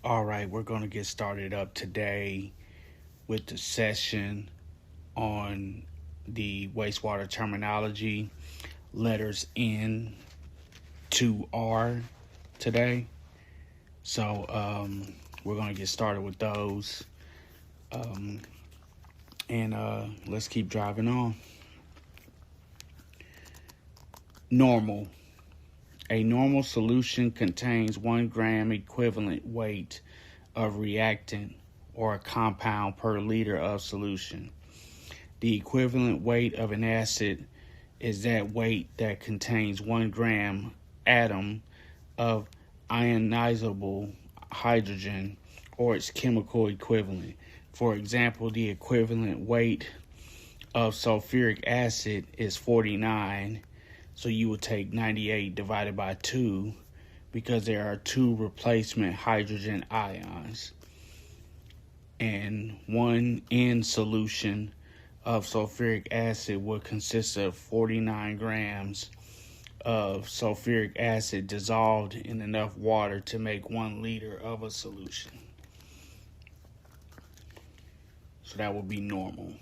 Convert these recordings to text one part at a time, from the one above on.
All right, we're going to get started up today with the session on the wastewater terminology, letters N to R today. So we're going to get started with those. And let's keep driving on. Normal. A normal solution contains 1 gram equivalent weight of reactant or a compound per liter of solution. The equivalent weight of an acid is that weight that contains 1 gram atom of ionizable hydrogen or its chemical equivalent. For example, the equivalent weight of sulfuric acid is 49. So you would take 98 divided by 2 because there are 2 replacement hydrogen ions. And 1 N solution of sulfuric acid would consist of 49 grams of sulfuric acid dissolved in enough water to make 1 liter of a solution. So that would be normal.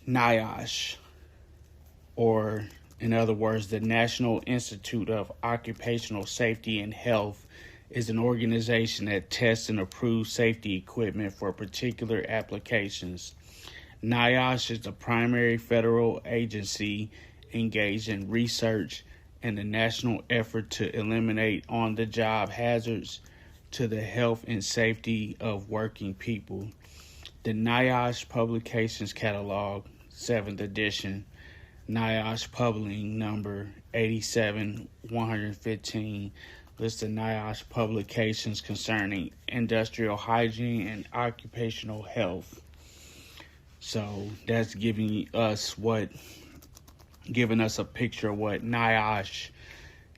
NIOSH, or in other words, the National Institute of Occupational Safety and Health, is an organization that tests and approves safety equipment for particular applications. NIOSH is the primary federal agency engaged in research and the national effort to eliminate on-the-job hazards to the health and safety of working people. The NIOSH Publications Catalog, 7th edition, NIOSH Publishing number 87-115 lists the NIOSH publications concerning industrial hygiene and occupational health. So that's giving us a picture of what NIOSH,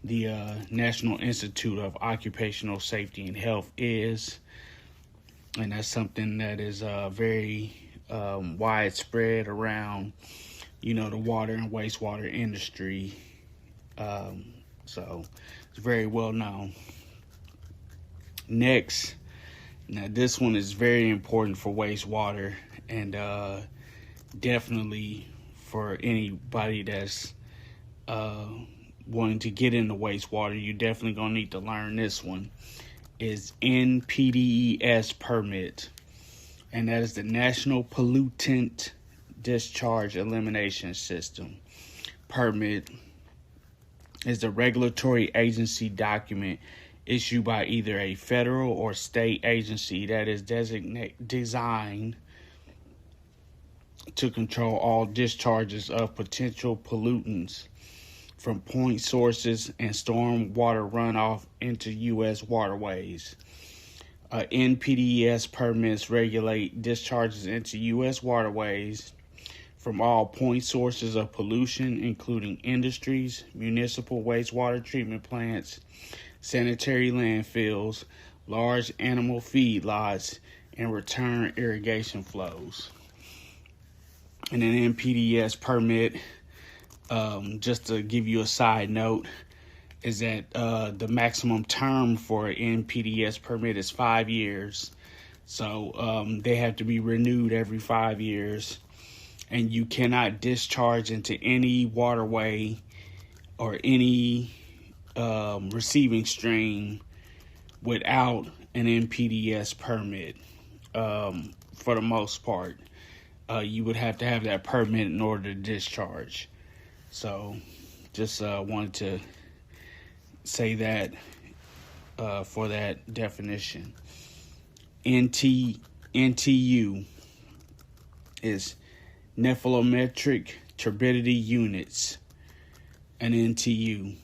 the National Institute of Occupational Safety and Health, is, and that's something that is very widespread around the water and wastewater industry. So it's very well known. Next, now this one is very important for wastewater and definitely for anybody that's wanting to get into wastewater. You're definitely going to need to learn this one. Is NPDES permit, and that is the National Pollutant Discharge Elimination System. Permit is a regulatory agency document issued by either a federal or state agency that is designed to control all discharges of potential pollutants from point sources and storm water runoff into U.S. waterways. NPDES permits regulate discharges into U.S. waterways from all point sources of pollution, including industries, municipal wastewater treatment plants, sanitary landfills, large animal feedlots, and return irrigation flows. And an NPDES permit, just to give you a side note, is that the maximum term for an NPDES permit is 5 years. So they have to be renewed every 5 years. And you cannot discharge into any waterway or any receiving stream without an NPDES permit. For the most part, you would have to have that permit in order to discharge. So just wanted to say that for that definition. NTU is nephelometric turbidity units, an NTU.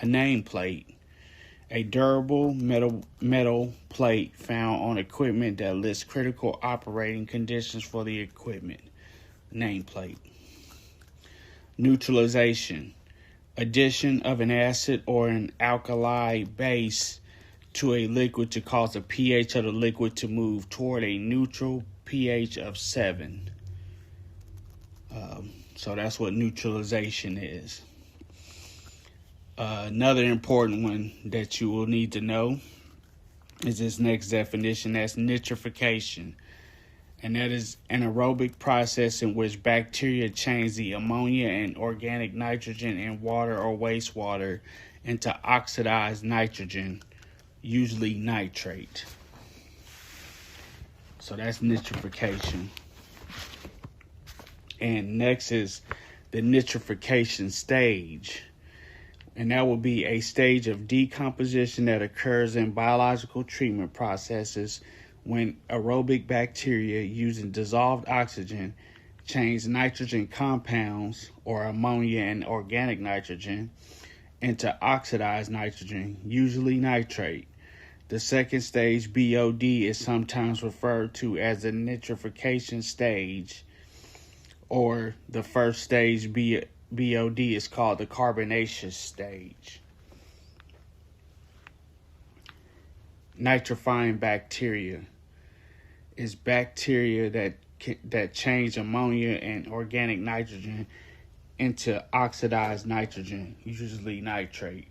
A nameplate, a durable metal plate found on equipment that lists critical operating conditions for the equipment. Nameplate. Neutralization, addition of an acid or an alkali base to a liquid to cause the pH of the liquid to move toward a neutral pH of 7. So that's what neutralization is. Another important one that you will need to know is this next definition. That's nitrification. And that is an aerobic process in which bacteria change the ammonia and organic nitrogen in water or wastewater into oxidized nitrogen, usually nitrate. So that's nitrification. And next is the nitrification stage. And that will be a stage of decomposition that occurs in biological treatment processes when aerobic bacteria using dissolved oxygen change nitrogen compounds or ammonia and organic nitrogen into oxidized nitrogen, usually nitrate. The second stage, BOD, is sometimes referred to as the nitrification stage, or the first stage, BOD, is called the carbonaceous stage. Nitrifying bacteria is bacteria that change ammonia and organic nitrogen into oxidized nitrogen, usually nitrate.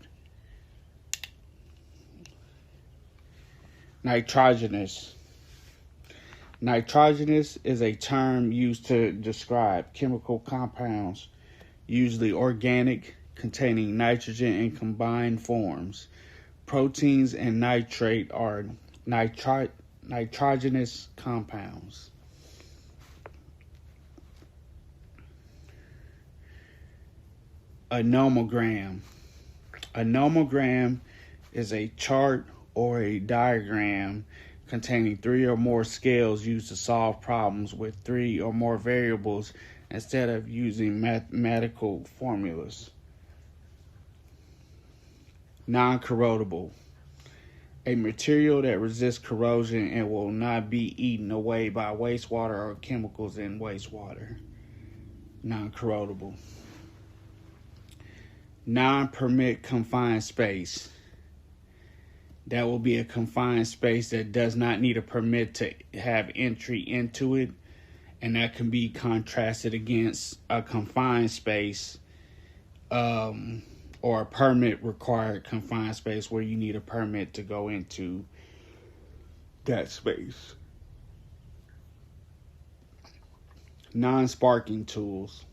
Nitrogenous. Nitrogenous is a term used to describe chemical compounds, usually organic, containing nitrogen in combined forms. Proteins and nitrate are nitrogenous compounds. A nomogram. A nomogram is a chart or a diagram containing three or more scales used to solve problems with three or more variables instead of using mathematical formulas. Non-corrodible. A material that resists corrosion and will not be eaten away by wastewater or chemicals in wastewater. Non-corrodible. Non-permit confined space. That will be a confined space that does not need a permit to have entry into it, and that can be contrasted against a confined space or a permit required confined space where you need a permit to go into that space. Non-sparking tools.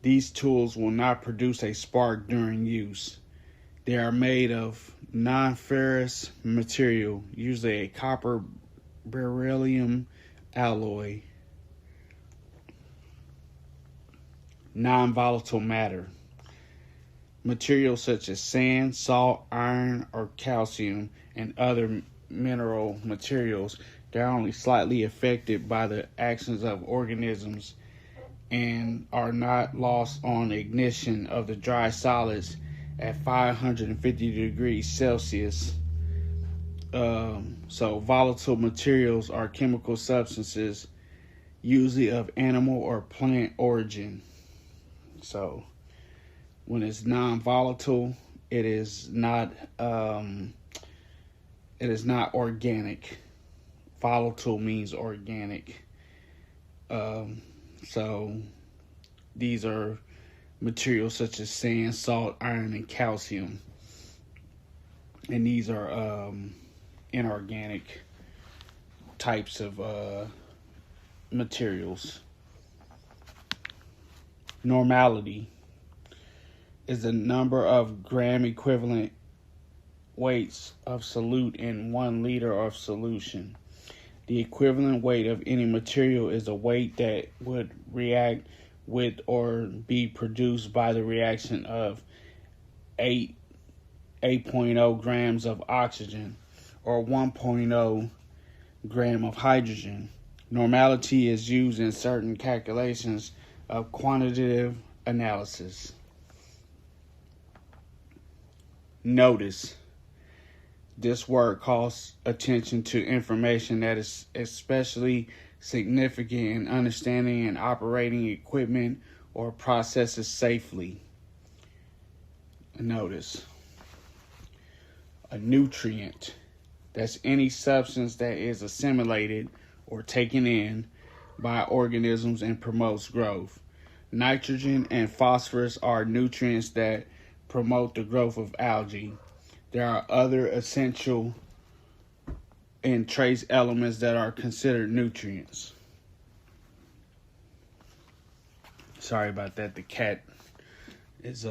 These tools will not produce a spark during use. They are made of non-ferrous material, usually a copper beryllium alloy. Non-volatile matter. Materials such as sand, salt, iron, or calcium, and other mineral materials that are only slightly affected by the actions of organisms and are not lost on ignition of the dry solids at 550 degrees Celsius. So volatile materials are chemical substances, usually of animal or plant origin. So when it's non-volatile, it is not organic. Volatile means organic. So these are materials such as sand, salt, iron, and calcium. And these are inorganic types of materials. Normality is the number of gram equivalent weights of solute in 1 liter of solution. The equivalent weight of any material is a weight that would react with or be produced by the reaction of 8.0 grams of oxygen or 1.0 gram of hydrogen. Normality is used in certain calculations of quantitative analysis. Notice. This word calls attention to information that is especially significant in understanding and operating equipment or processes safely. Notice. A nutrient. That's any substance that is assimilated or taken in by organisms and promotes growth. Nitrogen and phosphorus are nutrients that promote the growth of algae. There are other essential and trace elements that are considered nutrients. Sorry about that. The cat is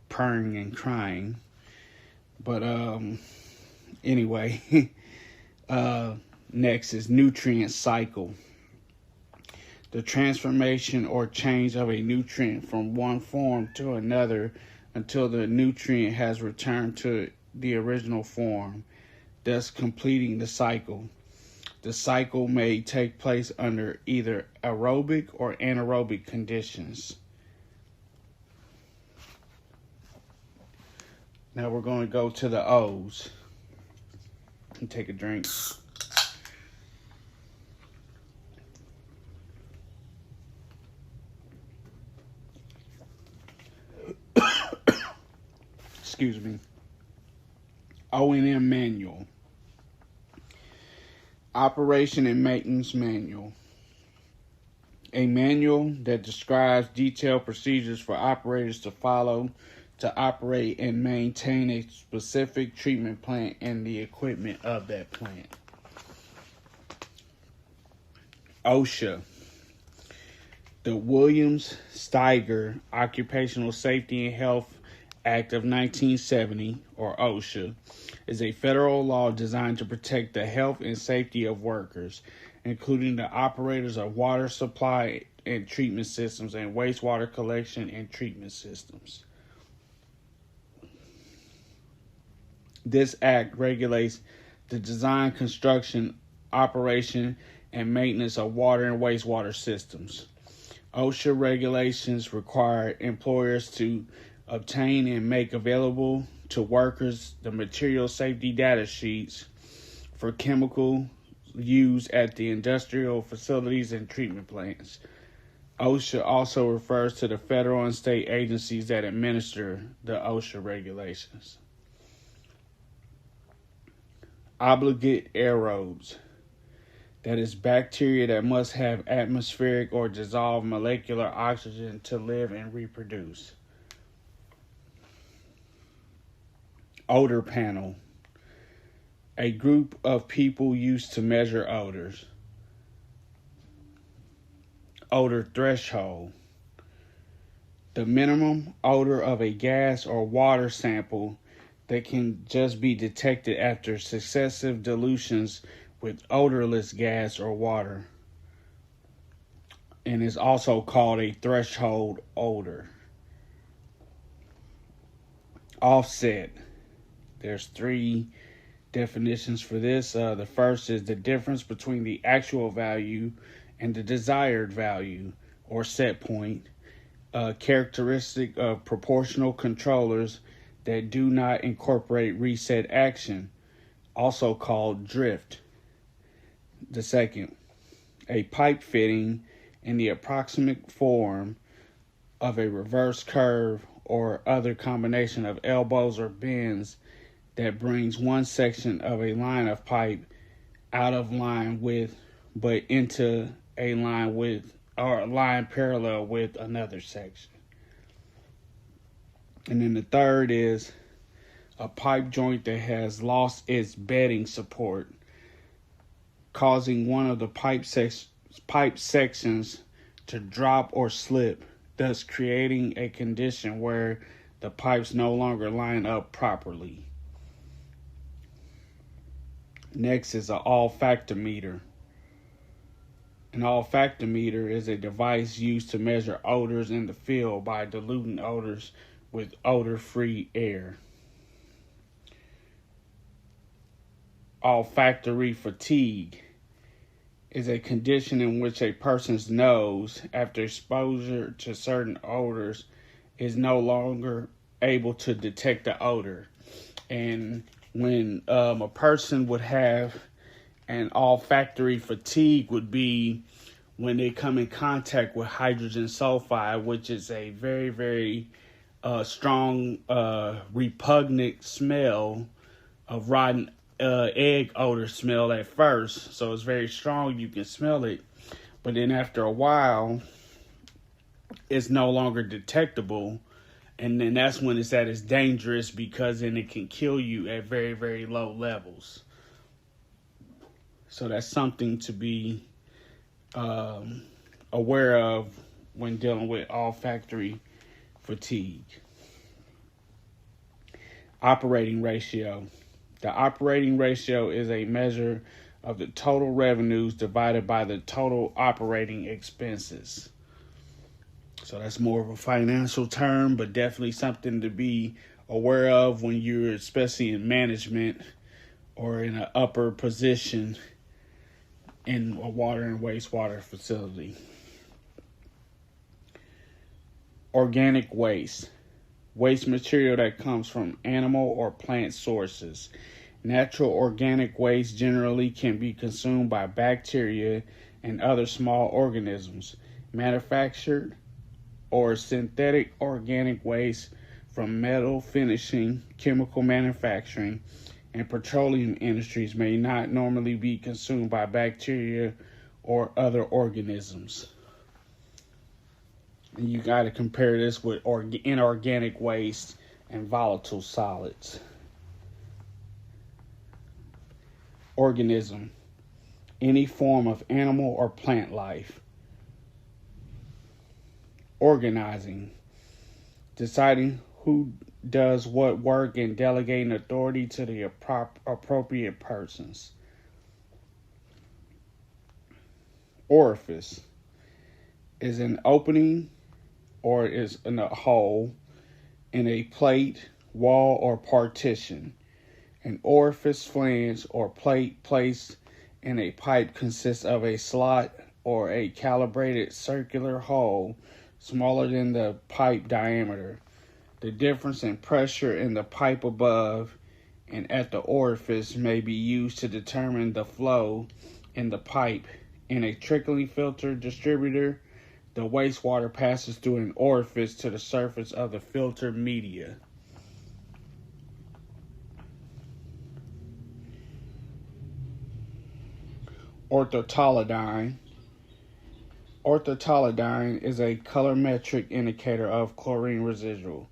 purring and crying. But anyway, next is nutrient cycle. The transformation or change of a nutrient from one form to another until the nutrient has returned to the original form, thus completing the cycle. The cycle may take place under either aerobic or anaerobic conditions. Now we're going to go to the O's and take a drink. Excuse me. O&M manual. Operation and maintenance manual. A manual that describes detailed procedures for operators to follow to operate and maintain a specific treatment plant and the equipment of that plant. OSHA. The Williams-Steiger Occupational Safety and Health Act of 1970, or OSHA, is a federal law designed to protect the health and safety of workers, including the operators of water supply and treatment systems and wastewater collection and treatment systems. This act regulates the design, construction, operation, and maintenance of water and wastewater systems. OSHA regulations require employers to obtain and make available to workers the material safety data sheets for chemical use at the industrial facilities and treatment plants. OSHA also refers to the federal and state agencies that administer the OSHA regulations. Obligate aerobes. That is bacteria that must have atmospheric or dissolved molecular oxygen to live and reproduce. Odor panel. A group of people used to measure odors. Odor threshold. The minimum odor of a gas or water sample that can just be detected after successive dilutions with odorless gas or water, and is also called a threshold odor. Offset. There's 3 definitions for this. The first is the difference between the actual value and the desired value, or set point, characteristic of proportional controllers that do not incorporate reset action, also called drift. The second, a pipe fitting in the approximate form of a reverse curve or other combination of elbows or bends that brings one section of a line of pipe out of line with, but into a line with, or a line parallel with another section. And then the third is a pipe joint that has lost its bedding support, causing one of the pipe sections to drop or slip, thus creating a condition where the pipes no longer line up properly. Next is an olfactometer. An olfactometer is a device used to measure odors in the field by diluting odors with odor-free air. Olfactory fatigue is a condition in which a person's nose, after exposure to certain odors, is no longer able to detect the odor. And when a person would have an olfactory fatigue would be when they come in contact with hydrogen sulfide, which is a very, very strong, repugnant smell of rotten egg odor smell at first. So it's very strong, you can smell it. But then after a while, it's no longer detectable. And then that's when it's at its dangerous, because then it can kill you at very, very low levels. So that's something to be aware of when dealing with olfactory fatigue. Operating ratio. The operating ratio is a measure of the total revenues divided by the total operating expenses. So that's more of a financial term, but definitely something to be aware of when you're, especially in management or in an upper position in a water and wastewater facility. Organic waste. Waste material that comes from animal or plant sources. Natural organic waste generally can be consumed by bacteria and other small organisms. Manufactured or synthetic organic waste from metal finishing, chemical manufacturing, and petroleum industries may not normally be consumed by bacteria or other organisms. And you got to compare this with inorganic waste and volatile solids. Organism. Any form of animal or plant life. Organizing. Deciding who does what work and delegating authority to the appropriate persons. Orifice is an opening or is in a hole in a plate, wall, or partition. An orifice flange or plate placed in a pipe consists of a slot or a calibrated circular hole smaller than the pipe diameter. The difference in pressure in the pipe above and at the orifice may be used to determine the flow in the pipe. In a trickling filter distributor, the wastewater passes through an orifice to the surface of the filter media. Orthotolidine. Orthotolidine is a colorimetric indicator of chlorine residual.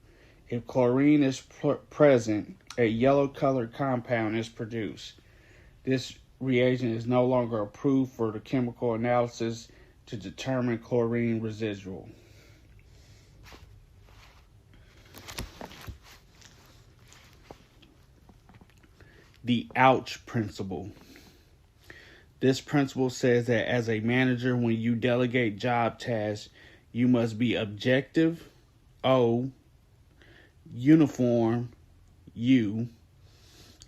If chlorine is present, a yellow-colored compound is produced. This reagent is no longer approved for the chemical analysis to determine chlorine residual. The ouch principle. This principle says that as a manager, when you delegate job tasks, you must be objective, O, uniform, U,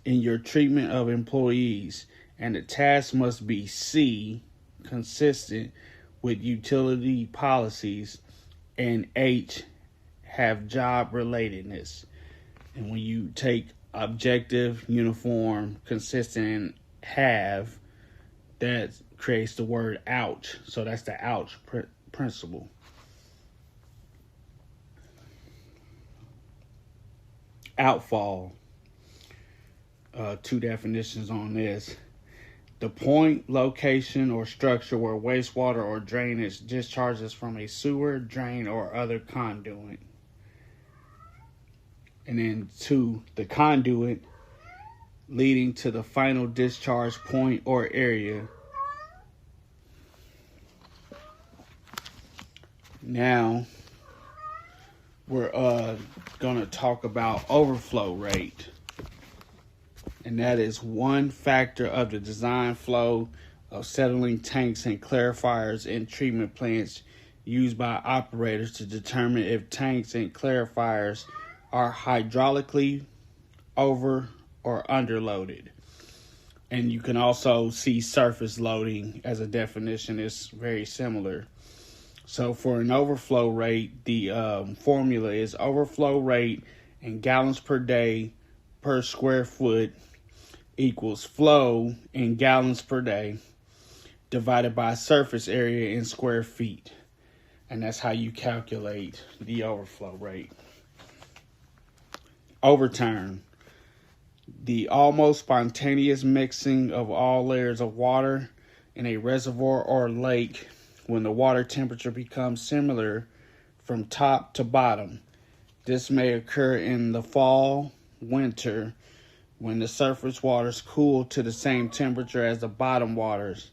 in your treatment of employees, and the task must be C, consistent with utility policies, and H, have job relatedness. And when you take objective, uniform, consistent, and have, that creates the word ouch. So that's the ouch principle. Outfall. Two definitions on this. The point, location, or structure where wastewater or drainage discharges from a sewer, drain, or other conduit. And then 2, the conduit leading to the final discharge point or area. Now, we're going to talk about overflow rate. And that is one factor of the design flow of settling tanks and clarifiers in treatment plants used by operators to determine if tanks and clarifiers are hydraulically over or underloaded. And you can also see surface loading as a definition is very similar. So for an overflow rate, the formula is overflow rate in gallons per day per square foot equals flow in gallons per day divided by surface area in square feet. And that's how you calculate the overflow rate. Overturn. The almost spontaneous mixing of all layers of water in a reservoir or lake when the water temperature becomes similar from top to bottom. This may occur in the fall, winter, when the surface waters cool to the same temperature as the bottom waters,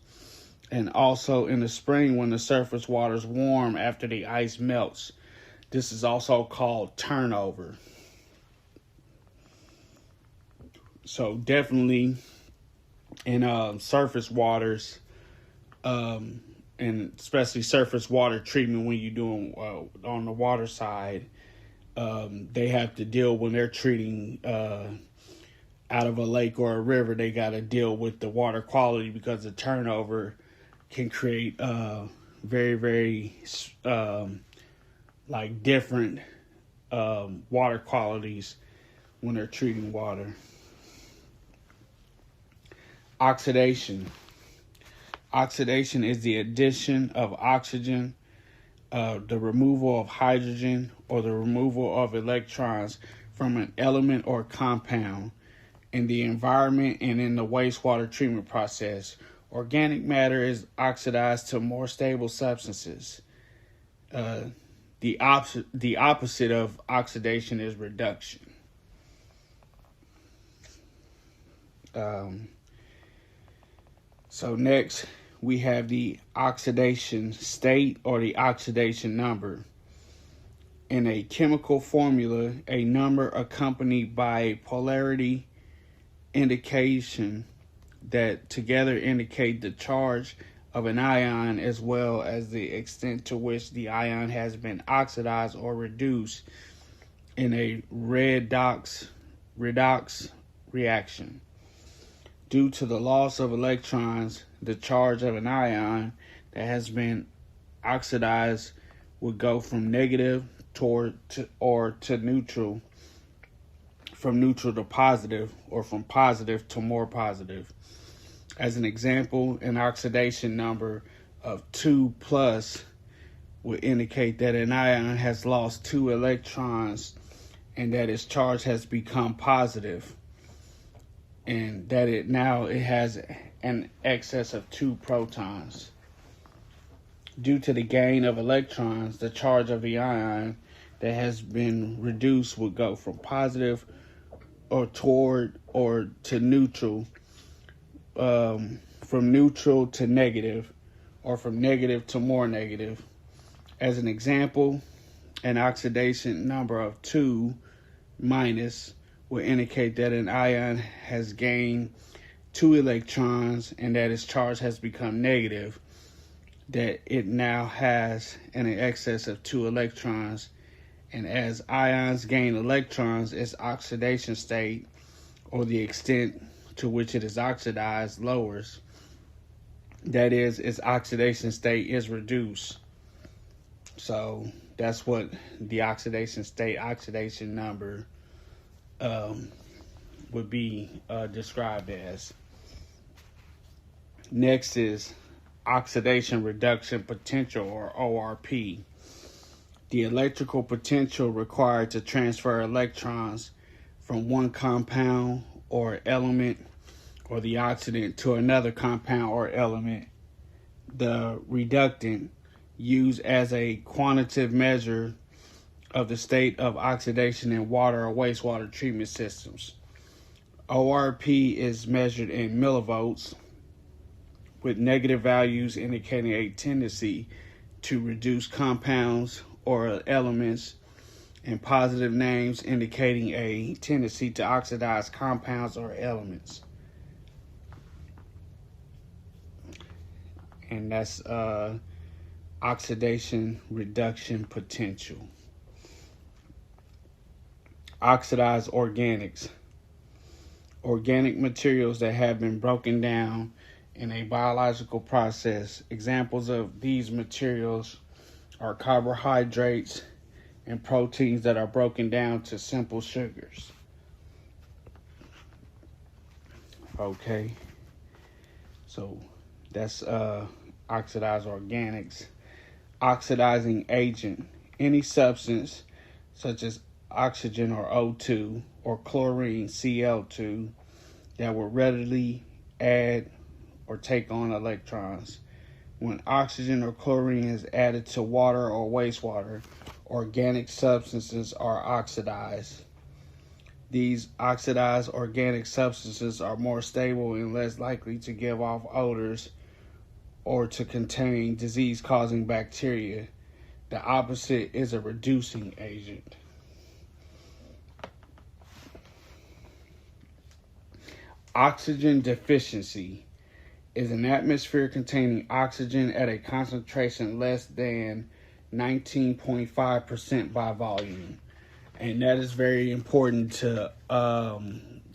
and also in the spring when the surface waters warm after the ice melts. This is also called turnover. So definitely in surface waters, and especially surface water treatment when you're doing on the water side, they have to deal when they're treating out of a lake or a river. They got to deal with the water quality because the turnover can create very, very like different water qualities when they're treating water. Oxidation. Oxidation is the addition of oxygen, the removal of hydrogen, or the removal of electrons from an element or compound in the environment and in the wastewater treatment process. Organic matter is oxidized to more stable substances. The opposite of oxidation is reduction. So next, we have the oxidation state or the oxidation number. In a chemical formula, a number accompanied by a polarity indication that together indicate the charge of an ion as well as the extent to which the ion has been oxidized or reduced in a redox reaction. Due to the loss of electrons, the charge of an ion that has been oxidized would go from negative to neutral, from neutral to positive, or from positive to more positive. As an example, an oxidation number of 2 plus would indicate that an ion has lost 2 electrons and that its charge has become positive, and that it has an excess of 2 protons. Due to the gain of electrons, the charge of the ion that has been reduced would go from positive or toward or to neutral, from neutral to negative, or from negative to more negative. As an example, an oxidation number of 2 minus will indicate that an ion has gained 2 electrons and that its charge has become negative, that it now has an excess of 2 electrons. And as ions gain electrons, its oxidation state, or the extent to which it is oxidized, lowers. That is, its oxidation state is reduced. So that's what the oxidation state, oxidation number would be described as. Next is oxidation reduction potential, or ORP. The electrical potential required to transfer electrons from one compound or element or the oxidant to another compound or element. The reductant, used as a quantitative measure of the state of oxidation in water or wastewater treatment systems. ORP is measured in millivolts, with negative values indicating a tendency to reduce compounds or elements, and positive names indicating a tendency to oxidize compounds or elements. And that's oxidation reduction potential. Oxidized organics. Organic materials that have been broken down in a biological process. Examples of these materials are carbohydrates and proteins that are broken down to simple sugars. Okay, so that's oxidized organics. Oxidizing agent, any substance such as oxygen or O2 or chlorine Cl2 that will readily add or take on electrons. When oxygen or chlorine is added to water or wastewater, organic substances are oxidized. These oxidized organic substances are more stable and less likely to give off odors or to contain disease-causing bacteria. The opposite is a reducing agent. Oxygen deficiency is an atmosphere containing oxygen at a concentration less than 19.5% by volume. And that is very important to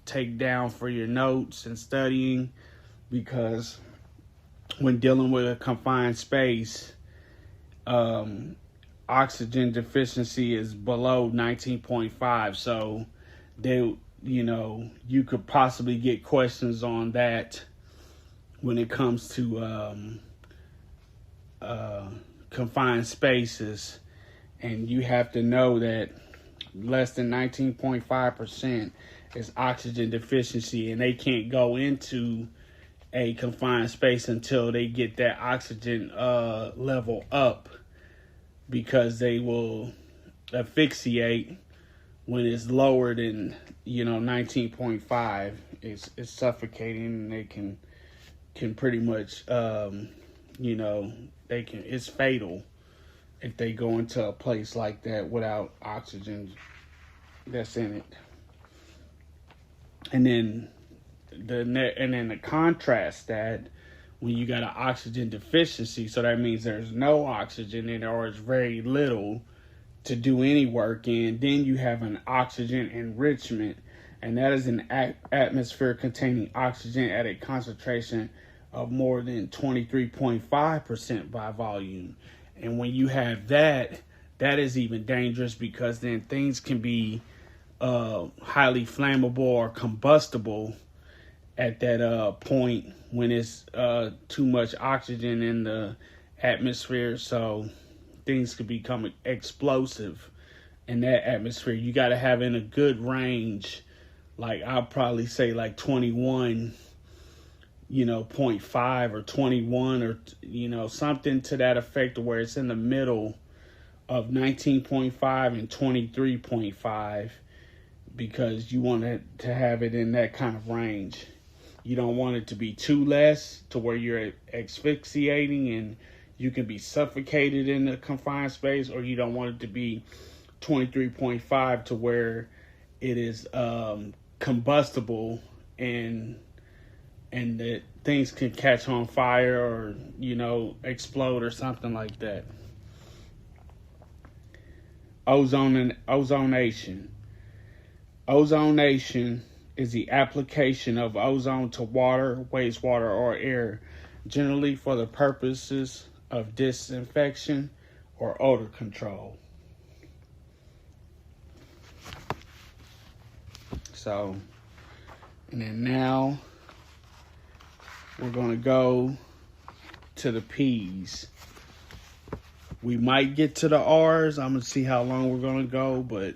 take down for your notes and studying, because when dealing with a confined space, oxygen deficiency is below 19.5. So you could possibly get questions on that when it comes to confined spaces, and you have to know that less than 19.5% is oxygen deficiency, and they can't go into a confined space until they get that oxygen level up, because they will asphyxiate when it's lower than 19.5. It's suffocating, and they can pretty much it's fatal if they go into a place like that without oxygen that's in it. And then the contrast that when you got an oxygen deficiency, so that means there's no oxygen in it, or it's very little to do any work in. Then you have an oxygen enrichment, and that is an atmosphere containing oxygen at a concentration of more than 23.5% by volume. And when you have that is even dangerous, because then things can be highly flammable or combustible at that point when it's too much oxygen in the atmosphere. So things could become explosive in that atmosphere. You got to have in a good range, like I'll probably say like 21, 0.5 or 21, or something to that effect, where it's in the middle of 19.5 and 23.5, because you want to have it in that kind of range. You don't want it to be too less to where you're asphyxiating and you can be suffocated in the confined space, or you don't want it to be 23.5 to where it is combustible and that things can catch on fire or explode or something like that. Ozonation. Ozonation is the application of ozone to water, wastewater, or air, generally for the purposes of disinfection or odor control. So, and then now we're going to go to the P's. We might get to the R's. I'm going to see how long we're going to go, but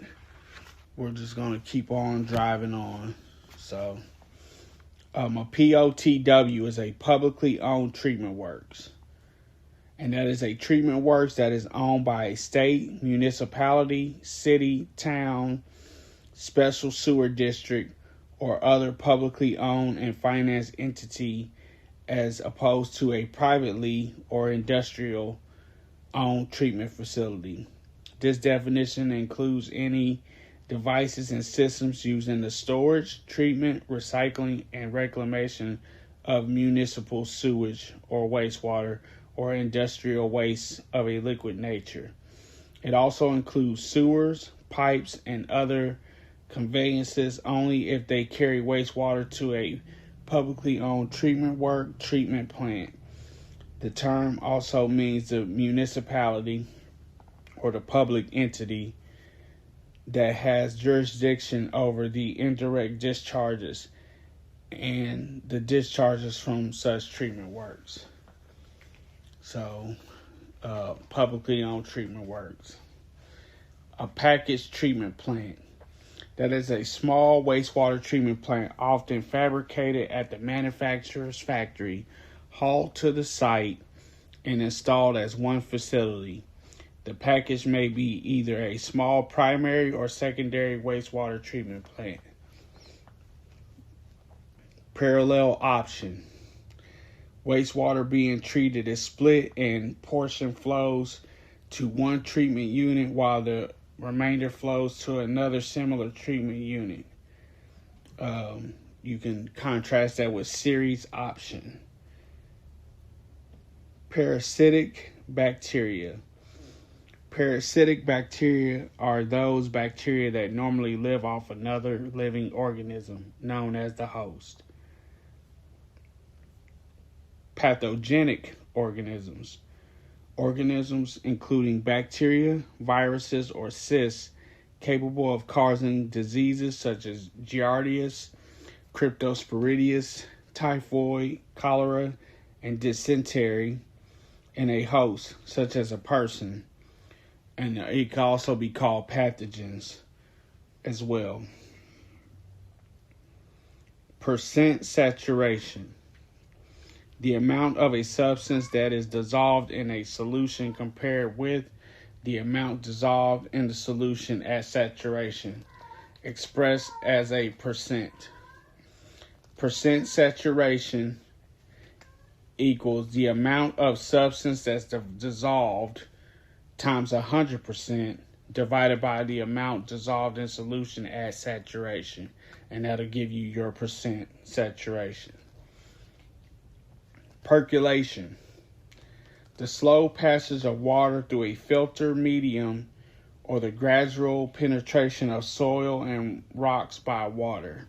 we're just going to keep on driving on. So, a POTW is a publicly owned treatment works. And that is a treatment works that is owned by a state, municipality, city, town, special sewer district, or other publicly owned and financed entity, as opposed to a privately or industrial owned treatment facility. This definition includes any devices and systems used in the storage, treatment, recycling, and reclamation of municipal sewage or wastewater or industrial waste of a liquid nature. It also includes sewers, pipes, and other conveyances only if they carry wastewater to a publicly owned treatment plant. The term also means the municipality or the public entity that has jurisdiction over the indirect discharges and the discharges from such treatment works. So, publicly owned treatment works. A packaged treatment plant. That is a small wastewater treatment plant, often fabricated at the manufacturer's factory, hauled to the site, and installed as one facility. The package may be either a small primary or secondary wastewater treatment plant. Parallel option. Wastewater being treated is split and portion flows to one treatment unit while the remainder flows to another similar treatment unit. You can contrast that with series option. Parasitic bacteria. Parasitic bacteria are those bacteria that normally live off another living organism known as the host. Pathogenic organisms. Organisms including bacteria, viruses, or cysts capable of causing diseases such as Giardia, Cryptosporidias, typhoid, cholera, and dysentery in a host, such as a person. And it can also be called pathogens as well. Percent saturation. The amount of a substance that is dissolved in a solution compared with the amount dissolved in the solution at saturation, expressed as a percent. Percent saturation equals the amount of substance that's dissolved times 100% divided by the amount dissolved in solution at saturation. And that'll give you your percent saturation. Percolation. The slow passage of water through a filter medium or the gradual penetration of soil and rocks by water.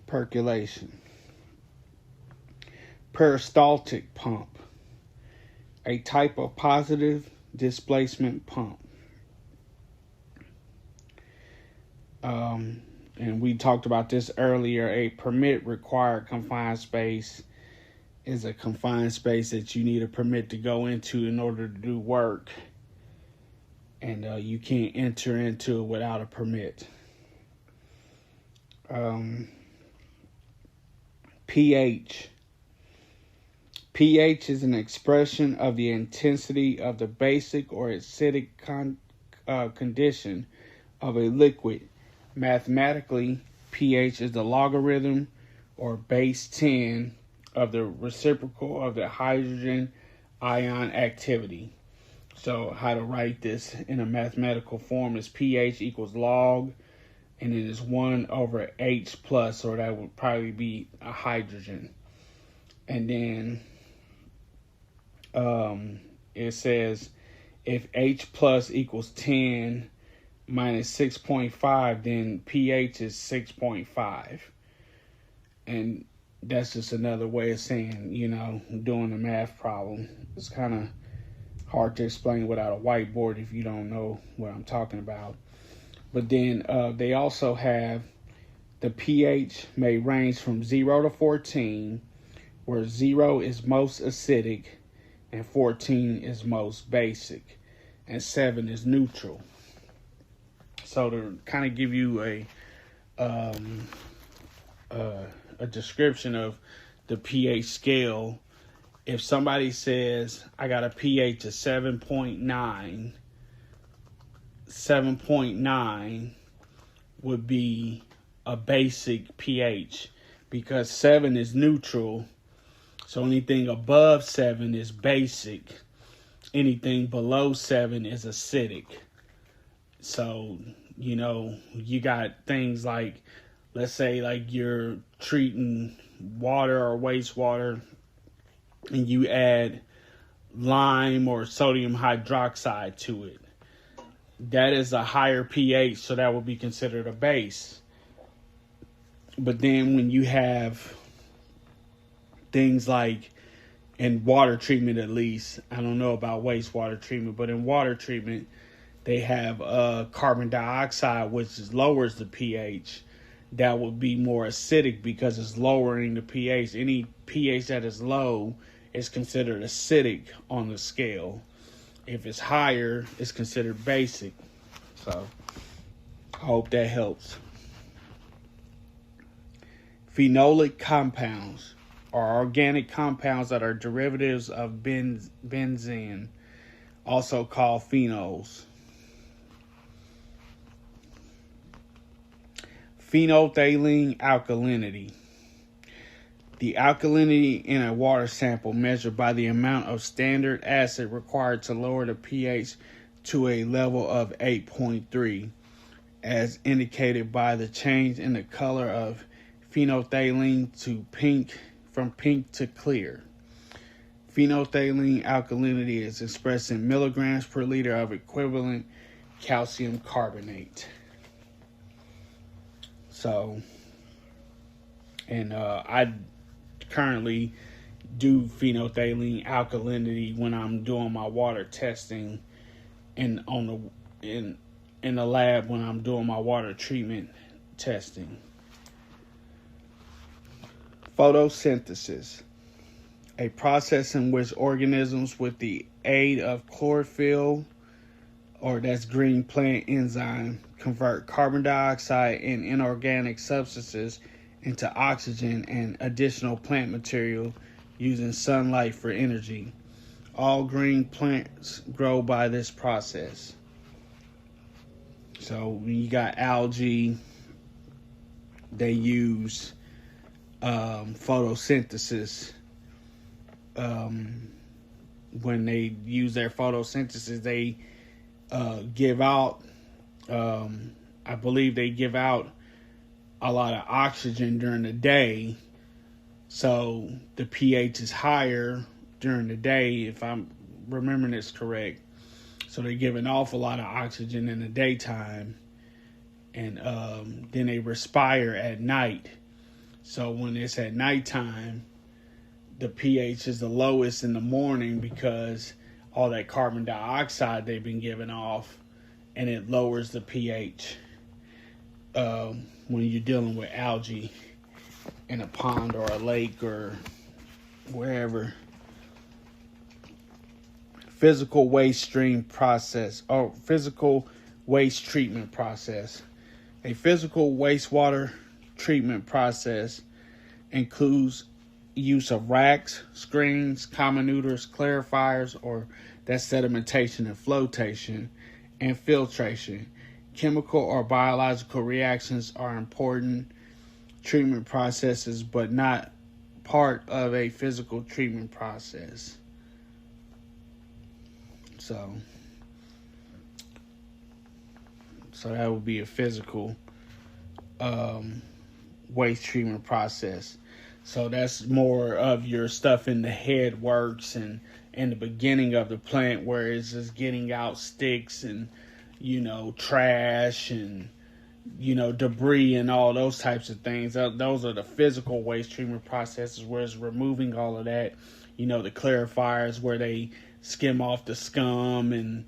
Percolation. Peristaltic pump. A type of positive displacement pump. And we talked about this earlier. A permit required confined space is a confined space that you need a permit to go into in order to do work. And you can't enter into it without a permit. pH. pH is an expression of the intensity of the basic or acidic condition of a liquid. Mathematically, pH is the logarithm or base 10 of the reciprocal of the hydrogen ion activity. So how to write this in a mathematical form is pH equals log, and it is 1 over H plus, or that would probably be a hydrogen. And then it says if H plus equals 10 minus 6.5, then pH is 6.5. And that's just another way of saying, doing a math problem. It's kind of hard to explain without a whiteboard if you don't know what I'm talking about. But then they also have the pH may range from 0 to 14, where 0 is most acidic and 14 is most basic, and 7 is neutral. So to kind of give you a description of the pH scale, if somebody says, I got a pH of 7.9, 7.9 would be a basic pH because 7 is neutral. So anything above 7 is basic. Anything below 7 is acidic. So, you got things like, let's say like you're treating water or wastewater and you add lime or sodium hydroxide to it. That is a higher pH, so that would be considered a base. But then when you have things like in water treatment, at least, I don't know about wastewater treatment, but in water treatment, they have carbon dioxide, which lowers the pH. That would be more acidic because it's lowering the pH. Any pH that is low is considered acidic on the scale. If it's higher, it's considered basic. So, I hope that helps. Phenolic compounds are organic compounds that are derivatives of benzene. also called phenols. Phenolphthalein alkalinity. The alkalinity in a water sample measured by the amount of standard acid required to lower the pH to a level of 8.3, as indicated by the change in the color of phenolphthalein to pink, from pink to clear. Phenolphthalein alkalinity is expressed in milligrams per liter of equivalent calcium carbonate. So, and I currently do phenolphthalein alkalinity when I'm doing my water testing in the lab when I'm doing my water treatment testing. Photosynthesis, a process in which organisms with the aid of chlorophyll, or that's green plant enzyme, convert carbon dioxide and inorganic substances into oxygen and additional plant material using sunlight for energy. All green plants grow by this process. So when you got algae, they use photosynthesis. When they use their photosynthesis, they give out, I believe they give out a lot of oxygen during the day, so the pH is higher during the day, if I'm remembering this correct. So they're giving off a lot of oxygen in the daytime, and then they respire at night. So when it's at nighttime, the pH is the lowest in the morning because all that carbon dioxide they've been giving off, and it lowers the pH when you're dealing with algae in a pond or a lake or wherever. Physical waste stream process, or physical waste treatment process. A physical wastewater treatment process includes use of racks, screens, comminutors, clarifiers, or that's sedimentation and flotation, and filtration. Chemical or biological reactions are important treatment processes, but not part of a physical treatment process. So that would be a physical waste treatment process. So that's more of your stuff in the head works and in the beginning of the plant, where it's just getting out sticks and, trash and, debris and all those types of things. Those are the physical waste treatment processes, where it's removing all of that. The clarifiers, where they skim off the scum and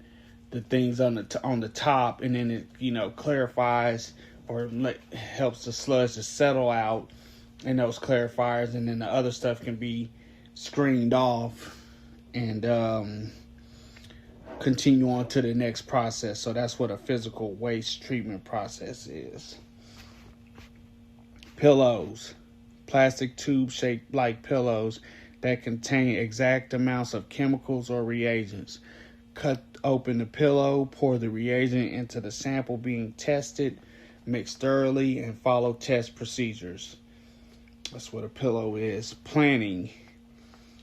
the things on the top, and then it clarifies or helps the sludge to settle out in those clarifiers, and then the other stuff can be screened off and continue on to the next process. So that's what a physical waste treatment process is. Pillows, plastic tube shaped like pillows that contain exact amounts of chemicals or reagents. Cut open the pillow, pour the reagent into the sample being tested, mix thoroughly, and follow test procedures. That's what a pillow is. Planning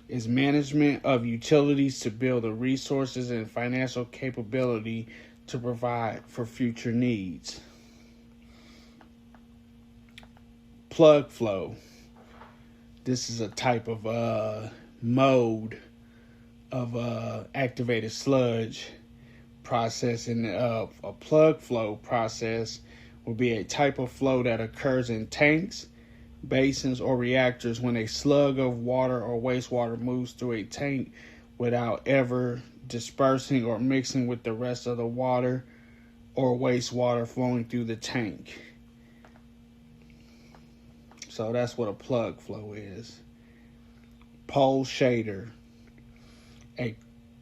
is management of utilities to build the resources and financial capability to provide for future needs. Plug flow. This is a type of mode of activated sludge process. And a plug flow process will be a type of flow that occurs in tanks, basins, or reactors when a slug of water or wastewater moves through a tank without ever dispersing or mixing with the rest of the water or wastewater flowing through the tank. So that's what a plug flow is. Pole shader, a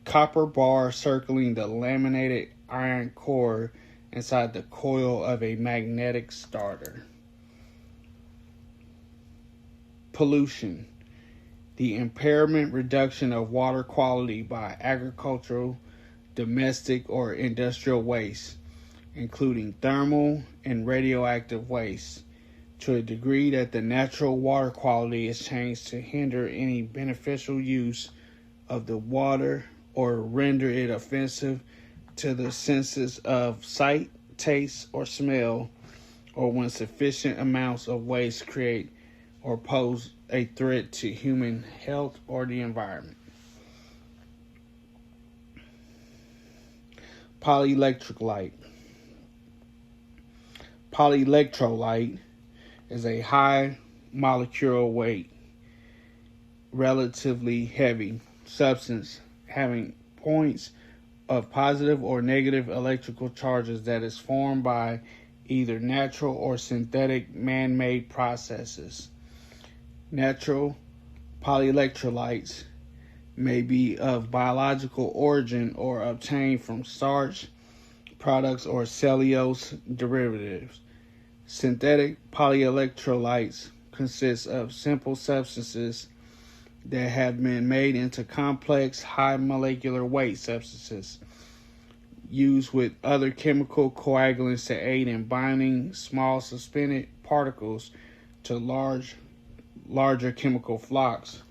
copper bar circling the laminated iron core inside the coil of a magnetic starter. Pollution, the impairment, reduction of water quality by agricultural, domestic or industrial waste, including thermal and radioactive waste, to a degree that the natural water quality is changed to hinder any beneficial use of the water or render it offensive to the senses of sight, taste, or smell, or when sufficient amounts of waste create or pose a threat to human health or the environment. Polyelectrolyte. Polyelectrolyte is a high molecular weight, relatively heavy substance having points of positive or negative electrical charges that is formed by either natural or synthetic man-made processes. Natural polyelectrolytes may be of biological origin or obtained from starch products or cellulose derivatives. Synthetic polyelectrolytes consist of simple substances that have been made into complex high molecular weight substances used with other chemical coagulants to aid in binding small suspended particles to larger chemical flocks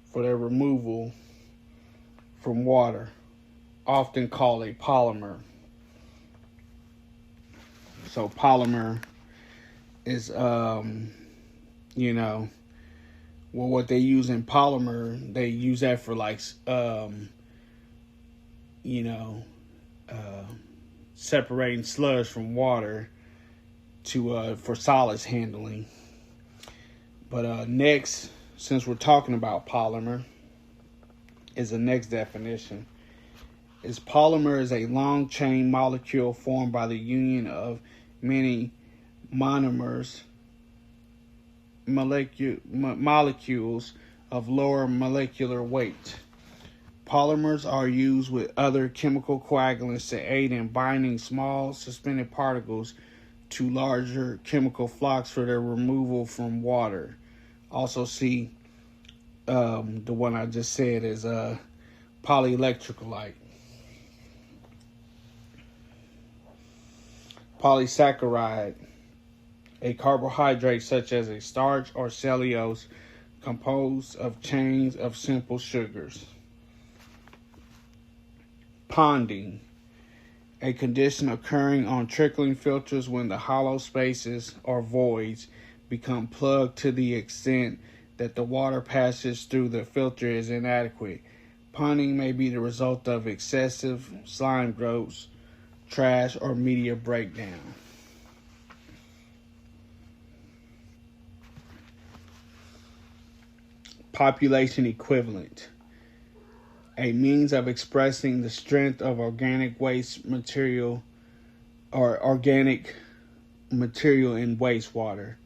for their removal from water, often called a polymer. So polymer is, what they use in polymer, they use that for separating sludge from water to for solids handling. But next, since we're talking about polymer, is the next definition. Polymer is a long chain molecule formed by the union of many monomers, molecules of lower molecular weight. Polymers are used with other chemical coagulants to aid in binding small suspended particles to larger chemical flocks for their removal from water. Also see the one I just said is polyelectrolyte. Polysaccharide, a carbohydrate such as a starch or cellulose composed of chains of simple sugars. Ponding, a condition occurring on trickling filters when the hollow spaces or voids become plugged to the extent that the water passage through the filter is inadequate. Ponding may be the result of excessive slime growths, trash, or media breakdown. Population equivalent, a means of expressing the strength of organic waste material or organic material in wastewater.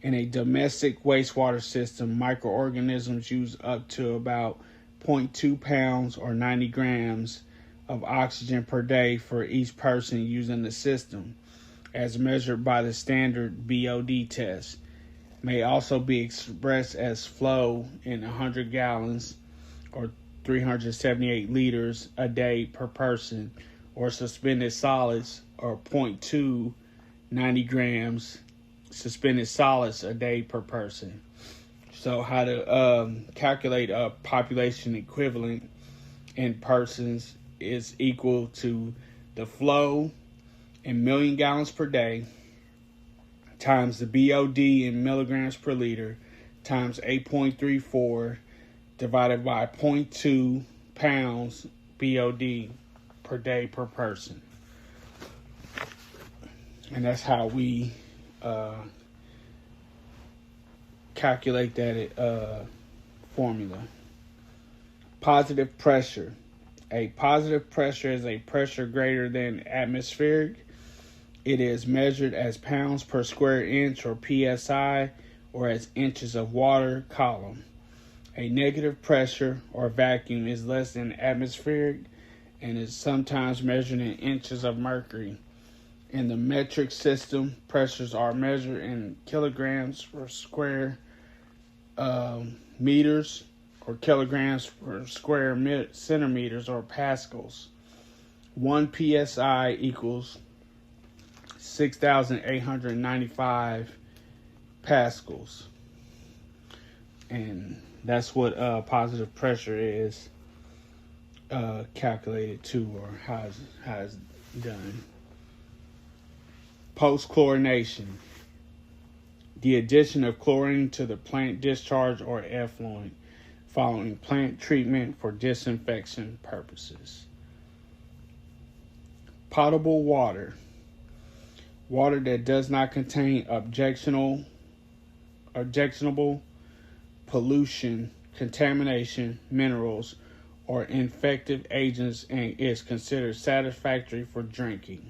In a domestic wastewater system, microorganisms use up to about 0.2 pounds or 90 grams of oxygen per day for each person using the system, as measured by the standard BOD test. May also be expressed as flow in 100 gallons or 378 liters a day per person, or suspended solids or 0.2 90 grams suspended solids a day per person. So how to calculate a population equivalent in persons is equal to the flow in million gallons per day times the BOD in milligrams per liter times 8.34 divided by 0.2 pounds BOD per day per person. And that's how we calculate that formula. Positive pressure. A positive pressure is a pressure greater than atmospheric. It is measured as pounds per square inch or PSI, or as inches of water column. A negative pressure or vacuum is less than atmospheric and is sometimes measured in inches of mercury. In the metric system, pressures are measured in kilograms per square meters or kilograms per square centimeters or pascals. 1 psi equals 6,895 pascals. And that's what positive pressure is calculated to, or how it's done. Post-chlorination. The addition of chlorine to the plant discharge or effluent following plant treatment for disinfection purposes. Potable water. Water that does not contain objectionable pollution, contamination, minerals, or infective agents and is considered satisfactory for drinking.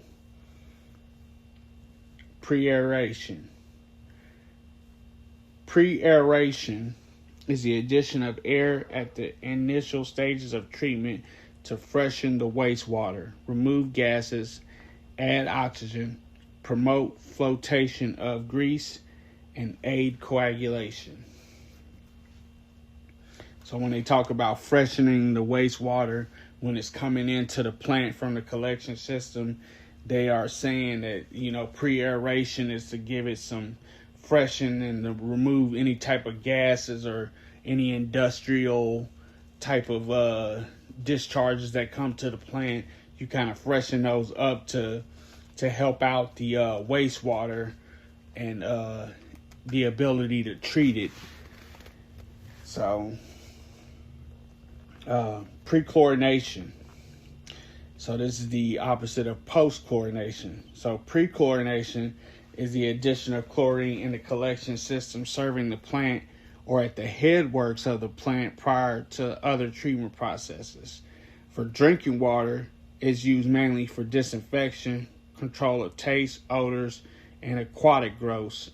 Pre-aeration. Pre-aeration is the addition of air at the initial stages of treatment to freshen the wastewater, remove gases, add oxygen, promote flotation of grease, and aid coagulation. So when they talk about freshening the wastewater when it's coming into the plant from the collection system, they are saying that, pre-aeration is to give it some freshen and to remove any type of gases or any industrial type of discharges that come to the plant. You kind of freshen those up to help out the wastewater and the ability to treat it. So pre-chlorination. So this is the opposite of post-chlorination. So pre-chlorination is the addition of chlorine in the collection system serving the plant or at the headworks of the plant prior to other treatment processes. For drinking water, it's used mainly for disinfection, control of taste, odors, and aquatic growths,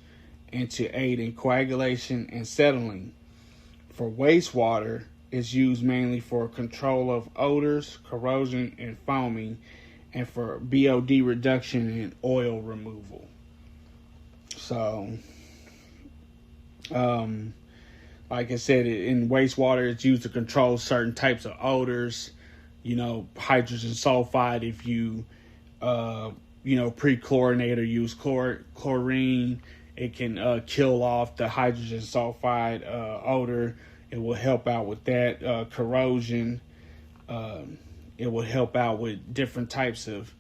and to aid in coagulation and settling. For wastewater, it's used mainly for control of odors, corrosion, and foaming, and for BOD reduction and oil removal. So, like I said, in wastewater, it's used to control certain types of odors. Hydrogen sulfide, if you, pre-chlorinate or use chlorine, it can kill off the hydrogen sulfide odor. It will help out with that corrosion. It will help out with different types of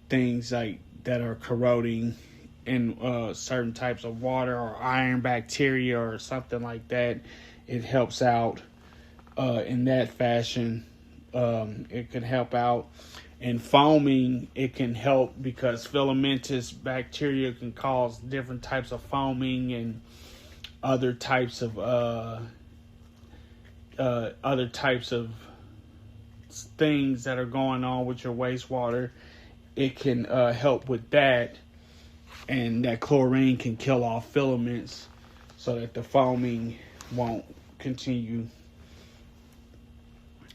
things like that are corroding in certain types of water or iron bacteria or something like that. It helps out in that fashion. It can help out. In foaming, it can help because filamentous bacteria can cause different types of foaming and other types of things that are going on with your wastewater. It can help with that, and that chlorine can kill off filaments so that the foaming won't continue,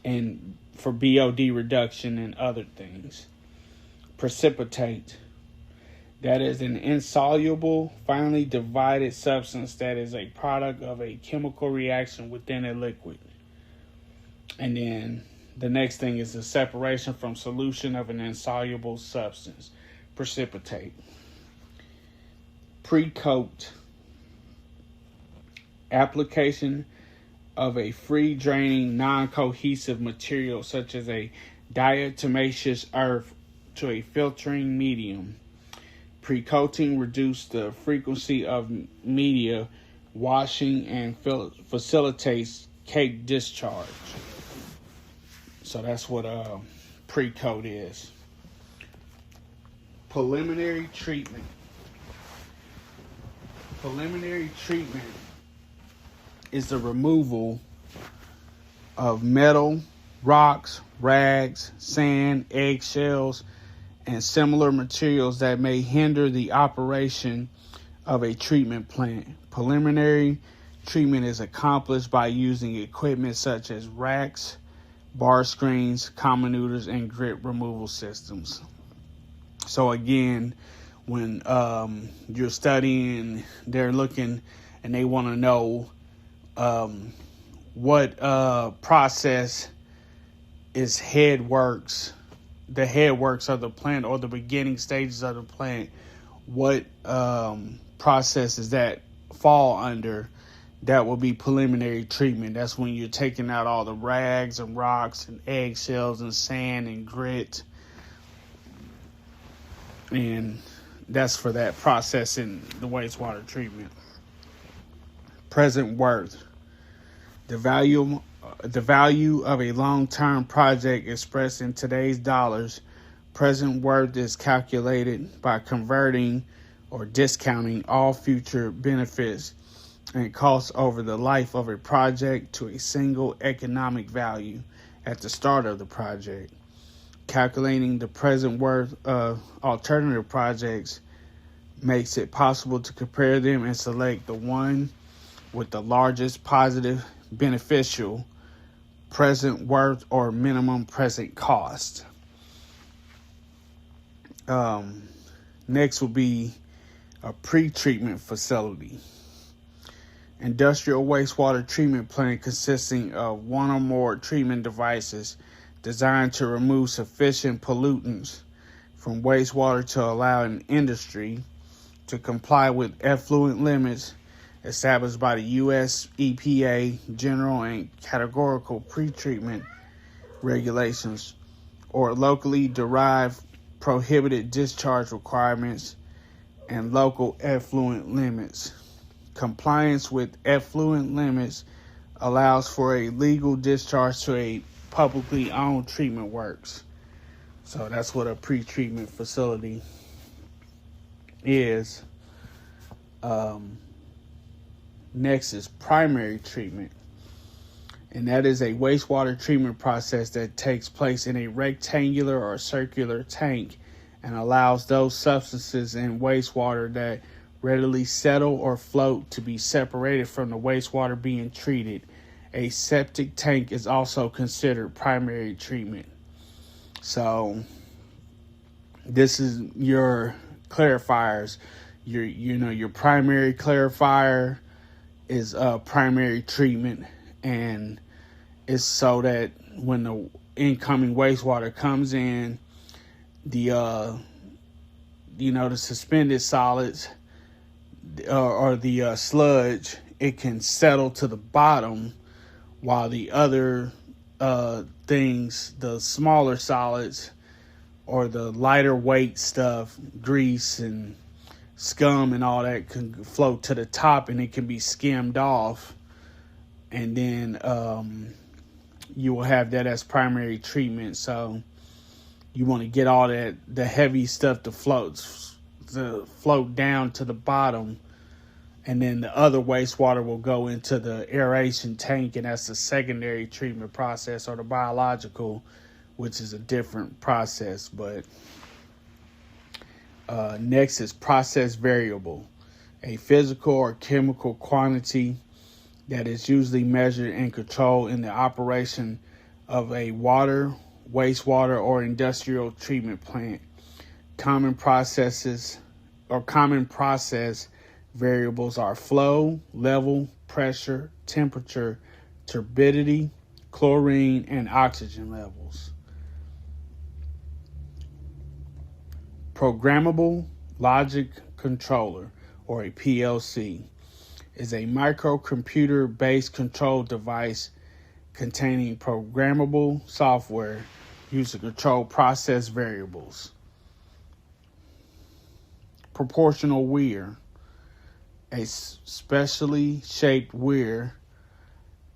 and for BOD reduction and other things. Precipitate. That is an insoluble, finely divided substance that is a product of a chemical reaction within a liquid. And then the next thing is the separation from solution of an insoluble substance. Precipitate. Pre-coat. Application of a free-draining, non-cohesive material such as a diatomaceous earth to a filtering medium. Pre-coating reduces the frequency of media washing and facilitates cake discharge. So that's what pre-coat is. Preliminary treatment. Preliminary treatment is the removal of metal, rocks, rags, sand, eggshells, and similar materials that may hinder the operation of a treatment plant. Preliminary treatment is accomplished by using equipment such as racks, bar screens, comminutors, and grit removal systems. So again, when you're studying, they're looking and they want to know what process is headworks the head works of the plant or the beginning stages of the plant, what processes that fall under, that will be preliminary treatment. That's when you're taking out all the rags and rocks and eggshells and sand and grit. And that's for that process in the wastewater treatment. Present worth. The value of a long-term project expressed in today's dollars. Present worth is calculated by converting or discounting all future benefits and costs over the life of a project to a single economic value at the start of the project. Calculating the present worth of alternative projects makes it possible to compare them and select the one with the largest positive beneficial present worth or minimum present cost. Next will be a pre-treatment facility. Industrial wastewater treatment plant consisting of one or more treatment devices designed to remove sufficient pollutants from wastewater to allow an industry to comply with effluent limits established by the U.S. EPA general and categorical pretreatment regulations or locally derived prohibited discharge requirements and local effluent limits. Compliance with effluent limits allows for a legal discharge to a publicly owned treatment works. So that's what a pre-treatment facility is. Next is primary treatment, and that is a wastewater treatment process that takes place in a rectangular or circular tank and allows those substances in wastewater that readily settle or float to be separated from the wastewater being treated. A septic tank is also considered primary treatment. So this is your clarifiers. Your primary clarifier is primary treatment, and it's so that when the incoming wastewater comes in, the suspended solids or the sludge, it can settle to the bottom, while the other things, the smaller solids or the lighter weight stuff, grease and scum and all that, can float to the top and it can be skimmed off, and then you will have that as primary treatment. So you want to get all that, the heavy stuff to float down to the bottom, and then the other wastewater will go into the aeration tank, and that's the secondary treatment process, or the biological, which is a different process. But next is process variable, a physical or chemical quantity that is usually measured and controlled in the operation of a water, wastewater, or industrial treatment plant. Common process variables are flow, level, pressure, temperature, turbidity, chlorine, and oxygen levels. Programmable logic controller, or a PLC, is a microcomputer-based control device containing programmable software used to control process variables. Proportional weir, a specially shaped weir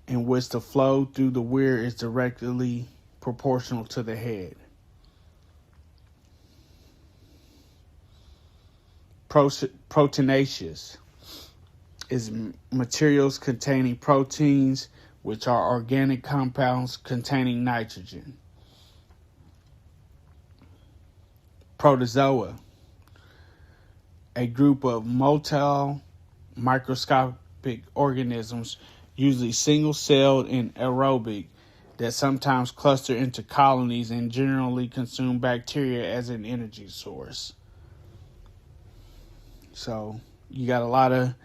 in which the flow through the weir is directly proportional to the head. Proteinaceous is materials containing proteins, which are organic compounds containing nitrogen. Protozoa, a group of motile microscopic organisms, usually single-celled and aerobic, that sometimes cluster into colonies and generally consume bacteria as an energy source. So you got a lot of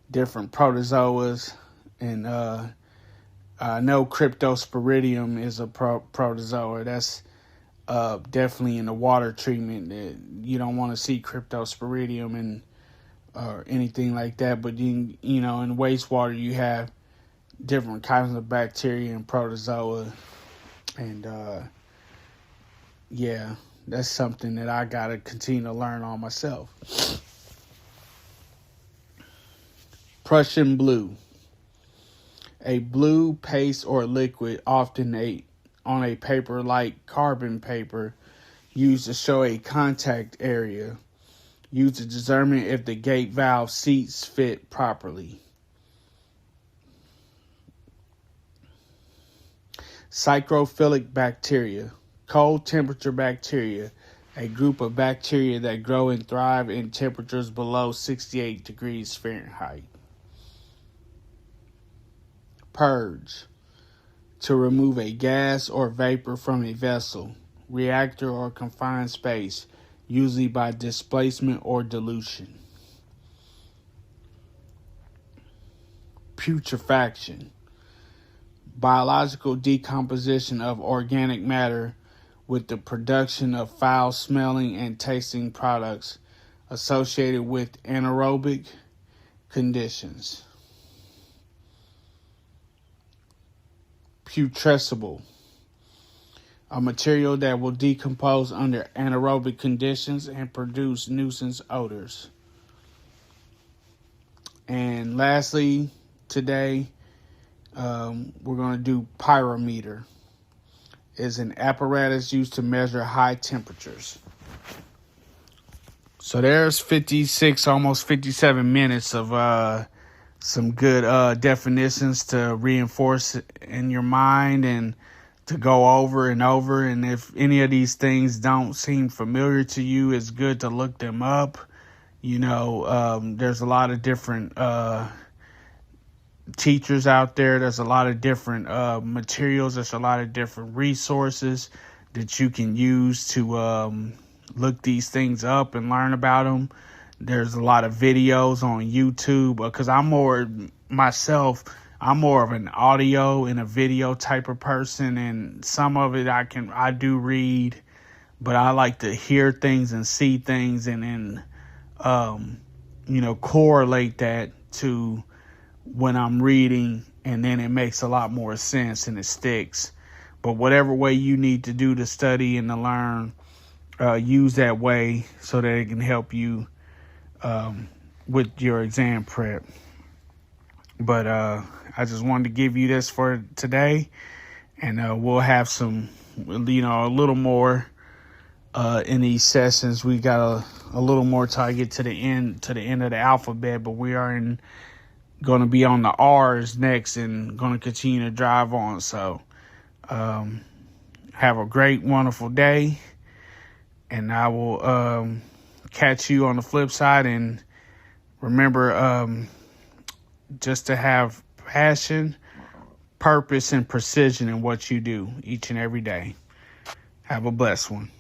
different protozoas, and I know Cryptosporidium is a protozoa. That's definitely in the water treatment. You don't want to see cryptosporidium and or anything like that. But in wastewater you have different kinds of bacteria and protozoa, and yeah, that's something that I gotta continue to learn on myself. Prussian blue. A blue paste or liquid, often on a paper like carbon paper, used to show a contact area, used to determine if the gate valve seats fit properly. Psychrophilic bacteria. Cold temperature bacteria, a group of bacteria that grow and thrive in temperatures below 68 degrees Fahrenheit. Purge. To remove a gas or vapor from a vessel, reactor, or confined space, usually by displacement or dilution. Putrefaction. Biological decomposition of organic matter with the production of foul-smelling and tasting products associated with anaerobic conditions. Putrescible. A material that will decompose under anaerobic conditions and produce nuisance odors. And lastly, today, we're going to do pyrometer. Is an apparatus used to measure high temperatures. So there's 56, almost 57 minutes of some good definitions to reinforce in your mind and to go over and over. And if any of these things don't seem familiar to you, it's good to look them up. There's a lot of different teachers out there. There's a lot of different materials. There's a lot of different resources that you can use to look these things up and learn about them. There's a lot of videos on YouTube because I'm more of an audio and a video type of person, and some of it I do read, but I like to hear things and see things and then correlate that to when I'm reading, and then it makes a lot more sense and it sticks. But whatever way you need to do to study and to learn, use that way so that it can help you with your exam prep. But I just wanted to give you this for today, and we'll have some, a little more in these sessions. We got a little more till I get to the end of the alphabet, but we are going to be on the R's next and going to continue to drive on. So have a great, wonderful day, and I will catch you on the flip side. And remember, just to have passion, purpose, and precision in what you do each and every day. Have a blessed one.